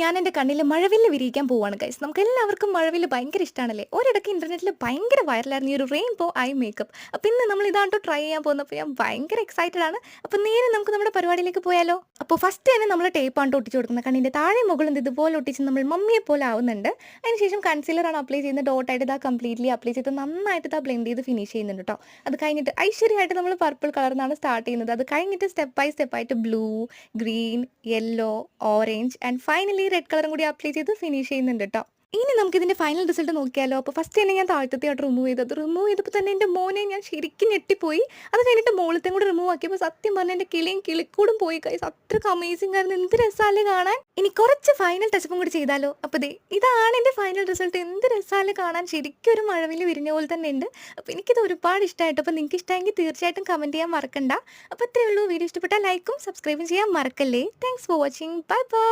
ഞാൻ എൻ്റെ കണ്ണിൽ മഴവില്ല് വിരിയിക്കാൻ പോവാണ് ഗൈസ്. നമുക്ക് എല്ലാവർക്കും മഴവില്ല് ഭയങ്കര ഇഷ്ടമാണല്ലേ. ഒരിടയ്ക്ക് ഇന്റർനെറ്റിൽ ഭയങ്കര വൈറലായിരുന്നു ഈ ഒരു റെയിൻബോ ഐ മേക്കപ്പ്. അപ്പോൾ ഇന്ന് നമ്മൾ ഇതാണ്ടോ ട്രൈ ചെയ്യാൻ പോകുന്നപ്പോൾ ഞാൻ ഭയങ്കര എക്സൈറ്റഡ് ആണ്. അപ്പോൾ നേരെ നമുക്ക് നമ്മുടെ പരിപാടിയിലേക്ക് പോയാലോ. അപ്പോൾ ഫസ്റ്റ് തന്നെ നമ്മൾ ടേപ്പാണ് ഒട്ടിച്ച് കൊടുക്കുന്നത്. കണ്ണിൻ്റെ താഴെ മുകളിൽ ഇതുപോലെ ഒട്ടിച്ച് നമ്മൾ മമ്മിയെ പോലെ ആവുന്നുണ്ട്. അതിനുശേഷം കൺസീലറാണ് അപ്ലൈ ചെയ്യുന്നത്. ഡോട്ടായിട്ട് ഇതാ കംപ്ലീറ്റ്ലി അപ്ലൈ ചെയ്ത് നന്നായിട്ട് ഇതാ ബ്ലെൻഡ് ചെയ്ത് ഫിനിഷ് ചെയ്യുന്നുണ്ട് കേട്ടോ. അത് കഴിഞ്ഞിട്ട് ഐശ്വര്യമായിട്ട് നമ്മൾ പർപ്പിൾ കളറിനാണ് സ്റ്റാർട്ട് ചെയ്യുന്നത്. അത് കഴിഞ്ഞിട്ട് സ്റ്റെപ്പ് ബൈ സ്റ്റെപ്പായിട്ട് blue, green, yellow, orange and finally red കളറും കൂടി അപ്ലൈ ചെയ്ത് ഫിനിഷ് ചെയ്യുന്നുണ്ട് കേട്ടോ. ഇനി നമുക്ക് ഇതിന്റെ ഫൈനൽ റിസൾട്ട് നോക്കിയാലോ. അപ്പോൾ ഫസ്റ്റ് തന്നെ ഞാൻ താഴത്തെ റിമൂവ് ചെയ്തത്. റിമൂവ് ചെയ്തപ്പോൾ തന്നെ എൻ്റെ മോനെ ഞാൻ ശരിക്കും ഞെട്ടിപ്പോയി. അത് കഴിഞ്ഞിട്ട് മുകളിലത്തെ കൂടി റിമൂവ് ആക്കിയപ്പോൾ സത്യം പറഞ്ഞാൽ എൻ്റെ കിളിയും കിളിക്കൂടും പോയി കൈസ്. അത്രയ്ക്ക് അമേസിംഗ് ആയിരുന്നു. എന്ത് രസമല്ലേ കാണാൻ. ഇനി കുറച്ച് ഫൈനൽ ടച്ചപ്പും കൂടി ചെയ്താലോ. അപ്പോൾ ഇതാണ് എൻ്റെ ഫൈനൽ റിസൾട്ട്. എന്ത് രസമല്ലേ കാണാൻ. ശരിക്കും ഒരു മഴവില്ല് വിരിഞ്ഞ പോലെ തന്നെ ഉണ്ട്. അപ്പോൾ എനിക്കിത് ഒരുപാട് ഇഷ്ടമായിട്ട്. അപ്പോൾ നിങ്ങൾക്ക് ഇഷ്ടമെങ്കിൽ തീർച്ചയായിട്ടും കമൻറ്റ് ചെയ്യാൻ മറക്കണ്ട. അപ്പോൾ ഇത്രയേ ഉള്ളൂ. വീഡിയോ ഇഷ്ടപ്പെട്ടാൽ ലൈക്കും സബ്സ്ക്രൈബും ചെയ്യാൻ മറക്കല്ലേ. Thanks for watching. Bye bye.